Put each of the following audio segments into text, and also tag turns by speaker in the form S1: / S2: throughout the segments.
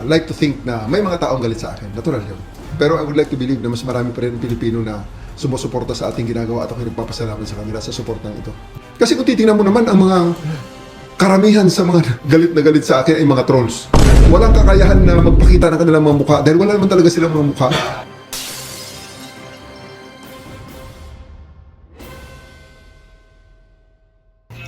S1: I like to think na may mga taong galit sa akin. Natural yun. Pero I would like to believe na mas marami pa rin Pilipino na sumusuporta sa ating ginagawa at ako'y nagpapasalamat sa kanila sa suportang ito. Kasi kung titingnan mo naman, ang mga karamihan sa mga galit na galit sa akin ay mga trolls. Walang kakayahan na magpakita ng kanilang mga mukha dahil wala naman talaga silang mga mukha.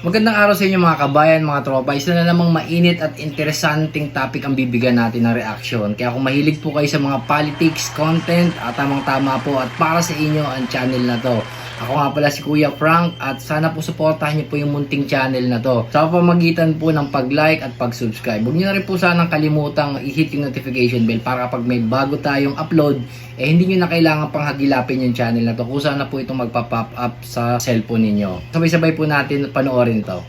S2: Magandang araw sa inyo mga kabayan, mga tropa. Isa na namang mainit at interesanting topic ang bibigyan natin ng reaction. Kaya kung mahilig po kayo sa mga politics, content, tamang-tama po at para sa inyo ang channel na to. Ako nga pala si Kuya Frank at sana po suportahan niyo po yung munting channel na to. Sa pamamagitan po ng pag-like at pag-subscribe. Huwag niyo na rin po sanang kalimutang i-hit yung notification bell para kapag may bago tayong upload, hindi niyo na kailangan pang hagilapin yung channel na to. Kung sana po itong magpa-pop up sa cellphone ninyo. Sabay-sabay po natin panoorin to.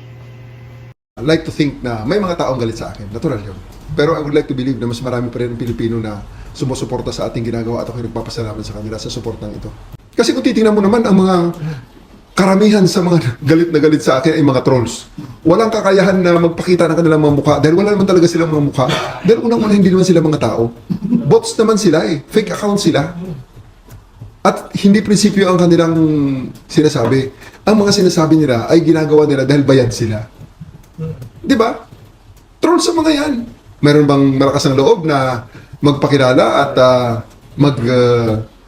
S1: I like to think na may mga taong galit sa akin. Natural yun. Pero I would like to believe na mas marami pa rin Pilipino na sumusuporta sa ating ginagawa at ako'y nagpapasalamat sa kanila sa suportang ito. Kasi kung titingnan mo naman, ang mga karamihan sa mga galit na galit sa akin ay mga trolls. Walang kakayahan na magpakita ng kanilang mga mukha dahil wala naman talaga silang mga mukha. Dahil unang-una hindi naman sila mga tao. Bots naman sila eh. Fake account sila. At hindi prinsipyo ang kanilang sinasabi. Ang mga sinasabi nila ay ginagawa nila dahil bayad sila. Di ba? Trolls sa mga yan. Meron bang malakas ng loob na magpakilala at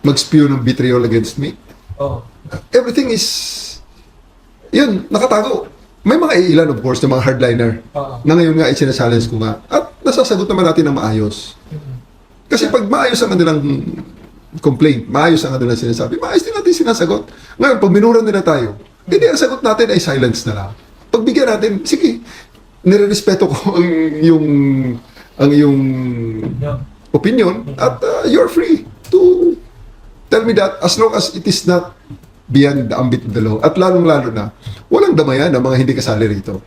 S1: mag-spew ng vitriol against me?
S3: Oh.
S1: Everything is, yun, nakatago. May mga ilan, of course, na mga hardliner na ngayon nga ay sinasalience ko nga. At nasasagot naman natin ng maayos. Kasi pag maayos ang kanilang complaint, maayos ang kanilang sinasabi, maayos din natin sinasagot. Ngayon, pag minura nila tayo, hindi ang sagot natin ay silence na lang. Pagbigyan natin, sige, nirerespeto ko ang iyong opinion at you're free to tell me that as long as it is not beyond the ambit of the law. At lalong-lalo na, walang damayan ng mga hindi kasali rito.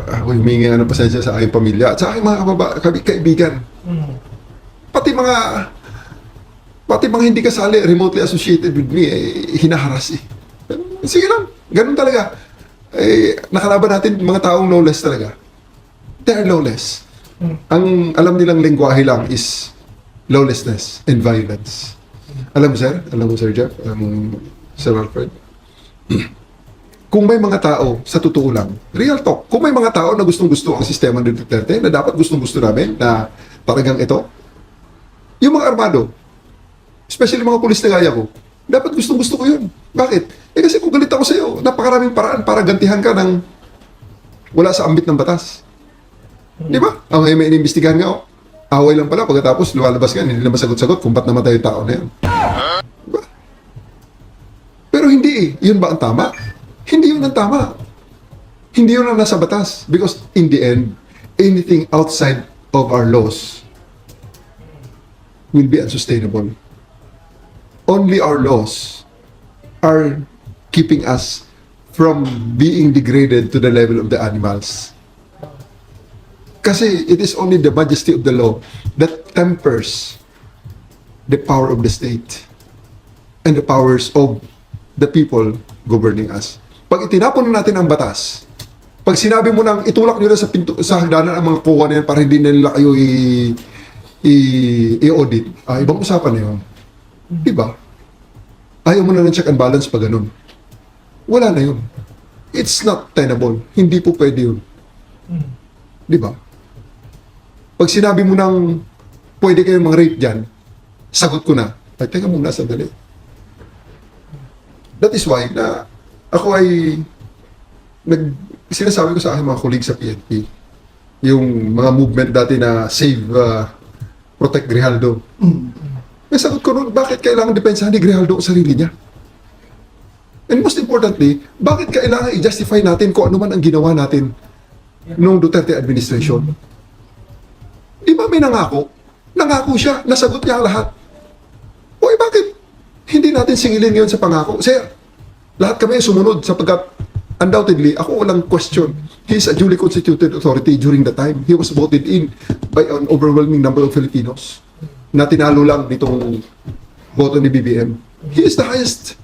S1: Ako humingi ng pasensya sa aking pamilya at sa aking mga kaibigan. Pati mga hindi kasali, remotely associated with me, hinaharas eh. Sige lang, ganun talaga. Nakalaban natin mga taong lawless talaga. They're lawless. Ang alam nilang lengguwahe lang is lawlessness and violence. Alam mo sir Jeff, Sir Alfred, kung may mga tao, sa totoo lang, real talk, kung may mga tao na gustong-gusto ang sistema ng Duterte, na dapat gustong-gusto namin, na talagang ito, yung mga armado, especially mga pulis na gaya ko, dapat gustong-gusto ko yun. Bakit? Kasi kung galit ako sa iyo, napakaraming paraan para gantihan ka ng wala sa ambit ng batas. Di ba? Ang may inimbestigahan nga, away lang pala, pagkatapos lumalabas ka, hindi na masagot-sagot kung ba't namatay yung tao na yan. Diba? Pero hindi eh. Yun ba ang tama? Hindi yun ang tama. Hindi yun ang nasa batas. Because in the end, anything outside of our laws will be unsustainable. Only our laws are keeping us from being degraded to the level of the animals. Kasi it is only the majesty of the law that tempers the power of the state and the powers of the people governing us. Pag itinapon natin ang batas, pag sinabi mo nang itulak nyo na sa hagdanan ang mga kuha na yan para hindi nila kayo i-audit, ibang usapan na yun. Diba? Ayaw mo na ng check and balance pag ganun. Wala na yun. It's not tenable. Hindi po pwede yun. Diba? Pag sinabi mo nang pwede kayong mga rape dyan, sagot ko na, ay, teka muna, sandali. That is why na ako ay sinasabi ko sa aking mga colleagues sa PNP, yung mga movement dati na Save, Protect Grijaldo. May sagot ko nun, bakit kailangan depensahan ni Grijaldo ang sarili niya? And most importantly, bakit kailangan i-justify natin kung ano man ang ginawa natin noong Duterte administration? Di ba may nangako? Nangako siya, nasagot niya ang lahat. O bakit hindi natin singilin ngayon sa pangako? Sir, lahat kami sumunod sapagkat undoubtedly, ako walang question. He is a duly constituted authority during the time. He was voted in by an overwhelming number of Filipinos na tinalo lang nitong boto ni BBM. He is the highest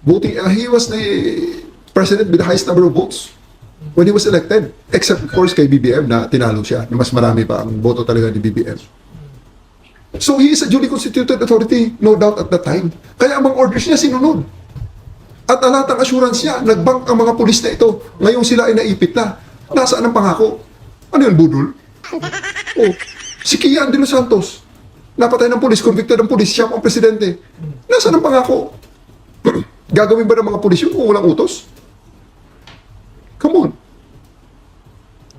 S1: voting, he was the president with the highest number of votes when he was elected. Except, of course, kay BBM na tinalo siya. Na mas marami pa ang boto talaga ni BBM. So, he is a duly constituted authority, no doubt at that time. Kaya ang mga orders niya sinunod. At lahat ng assurance niya, nagbank ang mga pulis na ito. Ngayong sila ay naipit na. Nasaan ang pangako? Ano yun, budol? Oh, si Kian de los Santos, napatay ng pulis, convicted ng pulis, siya ang presidente. Nasaan ang pangako? Gagawin ba ng mga pulis yun kung walang utos? Come on.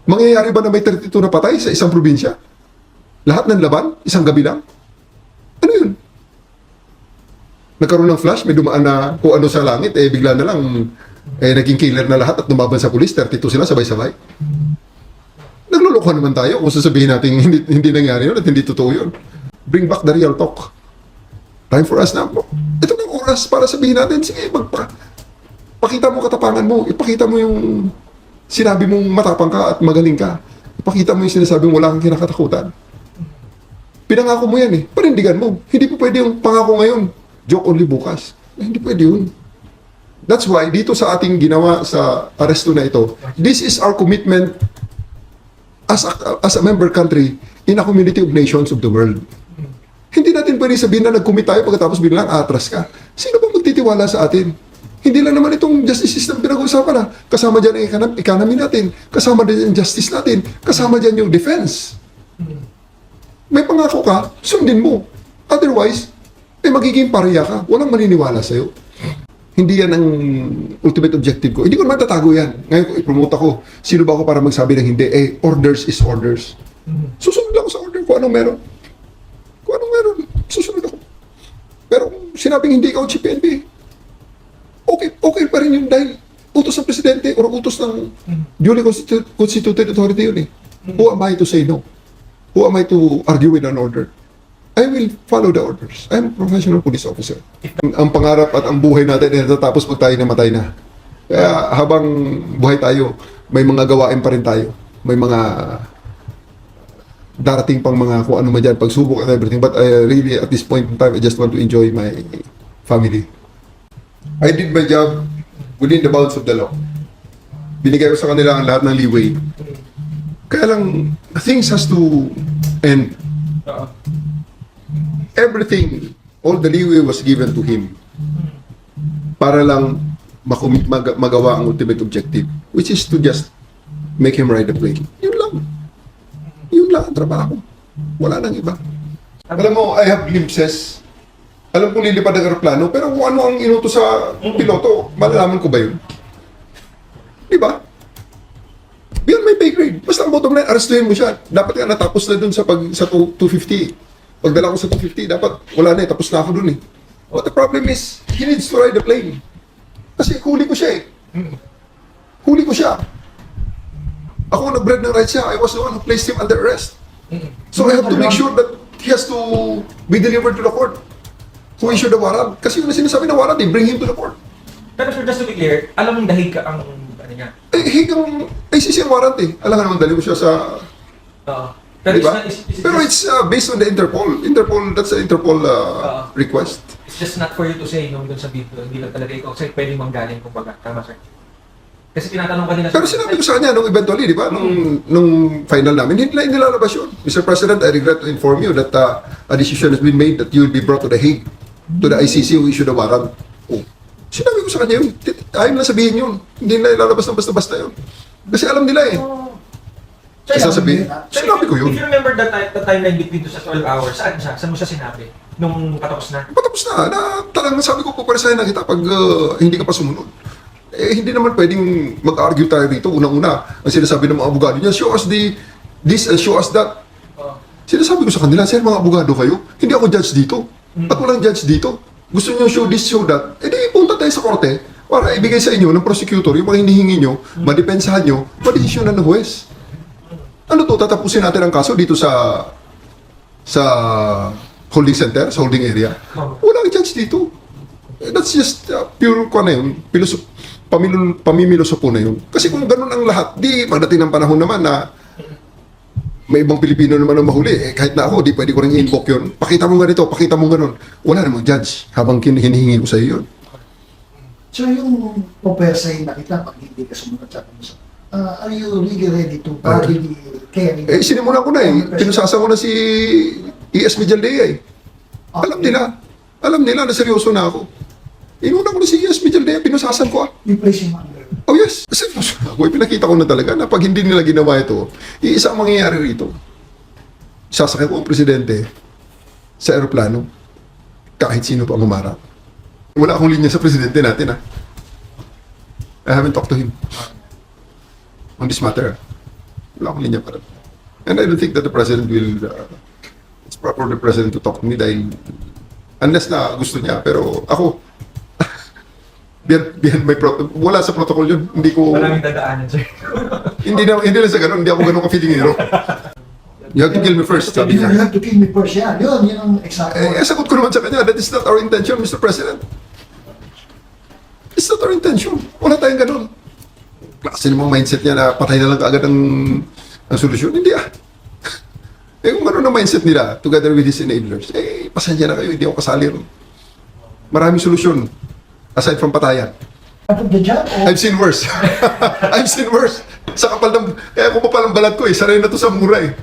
S1: Mangyayari ba na may 32 na patay sa isang probinsya? Lahat ng laban? Isang gabi lang? Ano yun? Nagkaroon ng flash, may dumaan na kung ano sa langit, bigla na lang, naging killer na lahat at lumaban sa pulis, 32 sila sabay-sabay. Naglulukuhan naman tayo kung sasabihin natin hindi nangyari yun at hindi totoo yun. Bring back the real talk. Time for us na. Ito na oras para sabihin natin, sige, pakita mo katapangan mo, ipakita mo yung sinabi mong matapang ka at magaling ka. Ipakita mo yung sinasabi mong wala kang kinakatakutan. Pinangako mo yan panindigan mo. Hindi po pwede yung pangako ngayon, joke only bukas. Hindi pwede yun. That's why, dito sa ating ginawa sa aresto na ito, this is our commitment as a member country in a community of nations of the world. Hindi natin pwede sabihin na nag-commit tayo pagkatapos biglang atras ka. Sino ba magtitiwala sa atin? Hindi lang naman itong justice system pinag-uusapan na. Kasama dyan ang economy natin. Kasama dyan ang justice natin. Kasama dyan yung defense. May pangako ka, sundin mo. Otherwise, magiging pareha ka. Walang maniniwala sa'yo. Hindi yan ang ultimate objective ko. Hindi ko naman tatago yan. Ngayon ko i-promote ako. Sino ba ako para magsabi ng hindi? Orders is orders. Susunod ako sa order kung anong meron. Kung anong meron, susunod ako. Pero kung sinabing hindi ikaw CPNP, okay pa rin yun dahil utos ng presidente o utos ng duly constituted authority yun Who am I to say no? Who am I to argue with an order? I will follow the orders. I'm a professional police officer. Ang pangarap at ang buhay natin ay natatapos pag tayo namatay na. Kaya habang buhay tayo, may mga gawain pa rin tayo. May mga darating pang mga kung ano man dyan, pagsubok and everything. But really, at this point in time, I just want to enjoy my family. I did my job within the bounds of the law. Binigay ko sa kanila ang lahat ng leeway. Kaya lang, things has to end. Everything, all the leeway was given to him para lang magawa ang ultimate objective, which is to just make him ride the plane. Yun lang. Yun lang ang trabaho. Wala nang iba. Alam mo, I have glimpses. Alam kong lilipad ang aeroplano, pero kung ano ang inuto sa piloto, malalaman ko ba yun? Di ba? Beyond my pay grade. Basta ang bottom line, arrestuhin mo siya. Dapat nga natapos na dun sa 250. Pagdala ko sa 250, dapat wala na tapos na ako dun But the problem is, he needs to ride the plane. Kasi huli ko siya Huli ko siya. Ako nag-bread ng rights siya. I was the one who placed him under arrest. So I have to make sure that he has to be delivered to the court. Who issued the warrant. Kasi yung sinasabi ng warrant, bring him to the court.
S3: Pero sir, just to be clear, alam mong dahil ka ang ano niya?
S1: Hig ang ICC ang warrant Alam nga naman, dali mo siya sa...
S3: Pero
S1: diba?
S3: it's
S1: Pero it's based on the Interpol. That's the Interpol request.
S3: It's just not for you to say nung dun sa video, hindi lang talaga ikaw kasi pwedeng manggaling kumbaga. Tama sir? Kasi tinatanong kanina
S1: Pero sinabi ko sa kanya nung eventually, di ba? Nung final namin, hindi nilalabas yun. Mr. President, I regret to inform you that a decision has been made that you will be brought to the Hague, to the ICC who issued the warrant. Sinabi ko sa kanya yun. Ayaw na sabihin yun. Hindi nila ilalabas ng basta-basta yun. Kasi alam nila Kasi sasabihin, sinabi ko yun.
S3: If you remember the timeline between sa 12 hours, saan siya? Saan mo siya sinabi? Nung patapos na?
S1: Patapos na talagang sabi ko po para sa'yo na kita pag hindi ka pa sumunod. Hindi naman pwedeng mag-argue tayo rito. Unang-una, ang sinasabi ng mga abogado niya, show us this and show us that. Sinasabi ko sa kanila, sir, mga abogado kayo, hindi ako judge dito. At walang judge dito. Gusto niyo show this, show that. Di punta tayo sa korte para ibigay sa inyo ng prosecutor yung mga hinihingi nyo, madepensahan nyo, madesisyonan ng huwes. Ano to, tatapusin natin ang kaso dito sa holding center, sa holding area. Walang judge dito. That's just pure pamimilosopo na yun. Kasi kung ganun ang lahat, di pagdating ng panahon naman na may ibang Pilipino naman ang mahuli, kahit na ako, di pwede ko rin i-invoke yun. Pakita mo ganito, pakita mo ganun. Wala namang judge habang hinihingi ko sa iyo yun.
S4: So yung pupersahin na kita pag hindi ka sumunod sa kamusa. Are you really ready to bodily carry?
S1: Sinimulan ko na eh. Pinusasa ko na si E.S. Villaldea eh. Alam nila na seryoso na ako. Inuna ko na si E.S. Villaldea, pinusasan ko ah.
S4: You place him under.
S1: Oh yes, seryoso na ako. Pinakita ko na talaga na pag hindi nila ginawa ito, iisa ang mangyayari rito. Sasakay ko ang presidente sa aeroplano kahit sino pa ang umarap. Wala akong linya sa presidente natin ah. I haven't talked to him on this matter. Wala akong linya para. And I don't think that the president will it's proper for the president to talk to me dahil unless na gusto niya. Pero ako, behind my wala sa protocol yun. Hindi ko,
S3: Maraming dadaanan, sir.
S1: hindi lang sa ganun. Hindi ako ganun ka-feelingero. You have to kill me first, sabi
S4: You
S1: niya.
S4: have to kill me first, yan. Yun ang exact word.
S1: Sagot ko naman sa kanya, that is not our intention, Mr. President. It's not our intention. Wala tayong ganun. Klase namang mindset niya na patay na lang kaagad ang solusyon. Hindi ah. Kung ano ang mindset nila, together with his enablers, pasensya na kayo, hindi ako kasali ron. Maraming solusyon, aside from patayan.
S4: Out of the job, or
S1: I've seen worse. I've seen worse. Sa kapal ng, kaya kumapal ang balat ko sanay na to sa mura eh.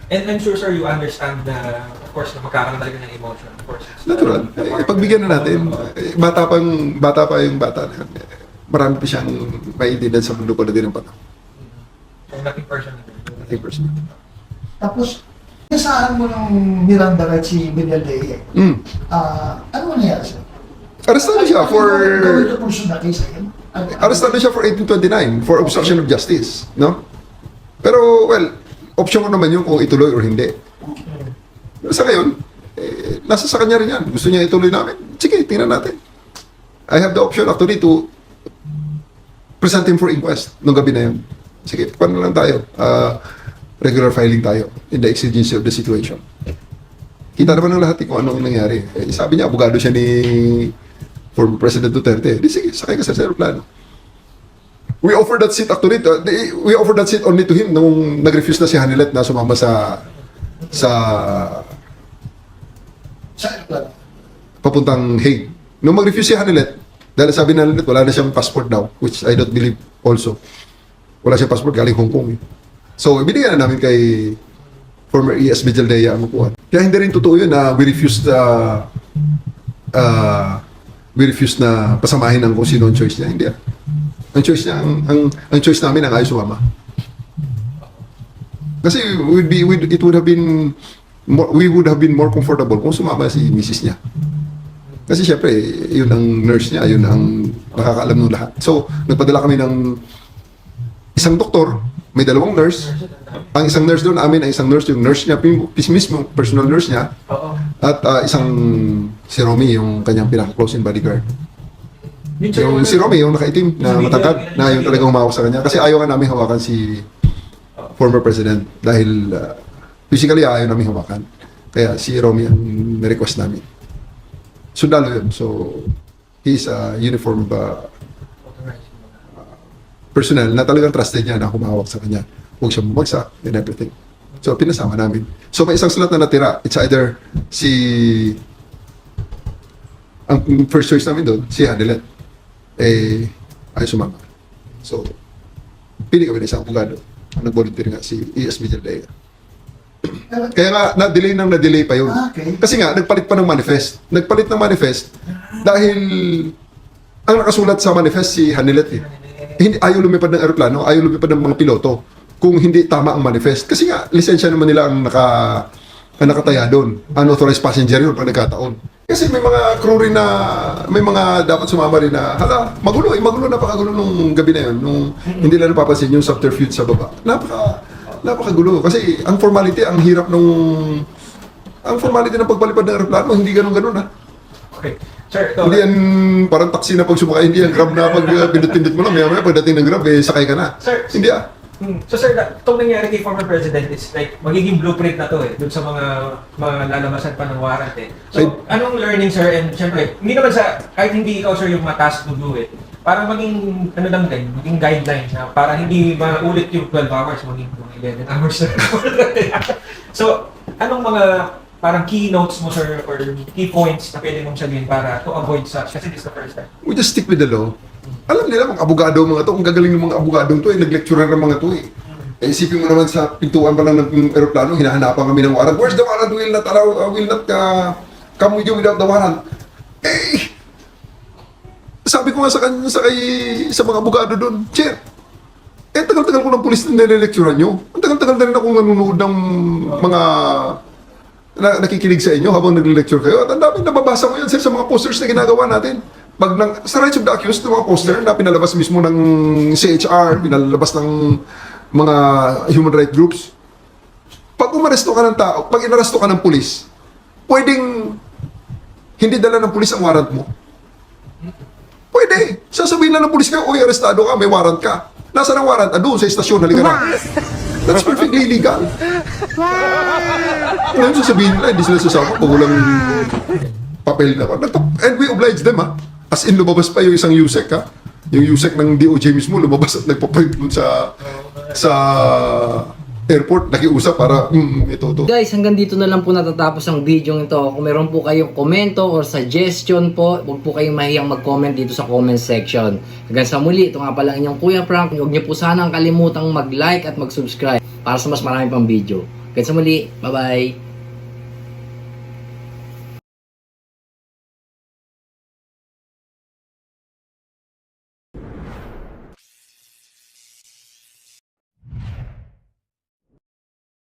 S3: And I'm sure, sir, you understand na, of course, na magkakaroon talaga ng emotion. Of course.
S1: Natural. Pagbigyan na natin. Bata pa yung bata na yun. Marami pa siyang maintindihan sa mundo ko na din ang panahon.
S3: So, nothing personal.
S1: Nothing personal.
S4: tapos, nasaan mo ng Miranda at si Villaldea? Ano nangyari sir?
S1: Arestado siya for...
S4: Going to pursue the case again?
S1: Arestado siya for 1829 for obstruction of justice. No? Pero, well, option ko naman yung kung ituloy or hindi. Sa ngayon, nasa sa kanya rin yan. Gusto niya ituloy namin. Sige, tingnan natin. I have the option actually to present him for inquest nung gabi na yun. Sige, paano lang tayo? Regular filing tayo in the exigency of the situation. Kita naman ng lahat kung anong nangyari. Sabi niya, abogado siya ni former President Duterte. Di sige, sakay ka sa aeroplano. We offered that seat actually. We offered that seat only to him nung nag-refuse na si Hanilet na sumama sa papuntang Hague. Nung mag-refuse si Hanilet, dahil sabi na Hanilet, wala na siyang passport daw, which I don't believe also. Wala siyang passport, galing Hong Kong. So, ibinigyan na namin kay former E.S. Villaldea ang upuan. Kaya hindi rin totoo yun na we refused na pasamahin ng kung sino ang choice niya. Hindi ah. Ang choice niya, ang choice namin ang ayaw sumama. Kasi we would have been more comfortable kung sumama si misis niya. Kasi syempre, yun ang nurse niya, yun ang nakakaalam ng lahat. So, nagpadala kami ng isang doktor, may dalawang nurse. Ang isang nurse doon, ang isang nurse, yung nurse niya, mismo, personal nurse niya.
S3: Oo.
S1: At isang si Romy, yung kanyang pinaka-close in bodyguard. Yung si Romy, yung nakaitim na matangkad, na yung talagang humawak sa kanya. Kasi ayaw nga namin hawakan si former president dahil physically ayaw namin hawakan. Kaya si Romy ang request namin. Sundalo yun. So, he's a uniform personnel na talagang trusted niya na humawak sa kanya. Huwag siya bumagsak and everything. So, pinasama namin. So, may isang slot na natira. It's either ang first choice namin doon, si Hanilet. Ay sumama. So, pili kami na isang abogado. Nag-volunteer nga si E.S. Villaldea. Kaya nga, na-delay pa yun.
S4: Okay.
S1: Kasi nga, nagpalit pa ng manifest. Nagpalit ng manifest dahil ang nakasulat sa manifest si Hanilet eh. Hindi, ayaw lumipad ng aeroplano, ayaw lumipad ng mga piloto kung hindi tama ang manifest. Kasi nga, lisensya naman nila ang nakataya doon. Unauthorized passenger yun pag nagkataon. Kasi may mga crew rin na, may mga dapat sumama rin na, magulo, napakagulo nung gabi na yun. Nung hindi lang napapansin yung subterfuge sa baba. Napakagulo. Kasi ang formality, ang hirap ang formality ng pagpalipad ng aeroplano, hindi ganun ha.
S3: Okay. Sir, ito.
S1: Hindi yan parang taxi na pag sumakay, hindi yan grab na pag pindot-pindot mo lang, maya pagdating ng grab, sakay ka na.
S3: Sir,
S1: Hindi ah.
S3: So sir, itong nangyari kay former president is like magiging blueprint na to dun sa mga lalamasan pa ng warrant So, anong learning sir? And syempre, hindi naman kahit hindi ikaw sir yung matask to do it, para maging, maging guideline na para hindi maulit yung 12 hours, maging 11 hours na. So, anong mga parang keynotes mo sir or key points na pwede mong sabihin para to avoid such, kasi this is the first time?
S1: We just stick with the law. Alam nila, mga abogado mga to, ang gagaling ng mga abogadong to, nag-lecturer ng mga to Eh, isipin mo naman sa pintuan pa lang ng aeroplano, hinahanapan kami ng warrant. Where's the warrant? Will not allow, will not come with you without the warrant. Eh, sabi ko nga sa mga abogado doon, Chair, tagal-tagal ko ng pulis na nire-lecturean nyo. Ang tagal-tagal na rin akong nanonood ng mga nakikinig sa inyo habang nag-lecture kayo. At ang dami nababasa ko yan, sir, sa mga posters na ginagawa natin. Sa rights of the accused, ng mga poster na pinalabas mismo ng CHR, pinalabas ng mga human rights groups. Pag umaresto ka ng tao, pag inaresto ka ng pulis, pwedeng hindi dala ng pulis ang warrant mo. Pwede. Sasabihin lang ng pulis ka, uy, arestado ka, may warrant ka. Nasaan ang warrant? Doon sa istasyon, halika na. That's perfectly legal. Ngayon sasabihin nila, hindi sila sasama kung walang papel na. And we oblige them, ha? As in, lumabas pa yung isang USEC, ha? Yung USEC ng DOJ mismo, lumabas at nagpapalit dun sa airport, nakiusap para, ito.
S2: Guys, hanggang dito na lang po natatapos ang video ito. Kung meron po kayong komento or suggestion po, huwag po kayong mahiyang mag-comment dito sa comment section. Hanggang sa muli, ito nga pala ang inyong Kuya Frank. Huwag niyo po sanang kalimutang mag-like at mag-subscribe para sa mas marami pang video. Hanggang sa muli, bye-bye!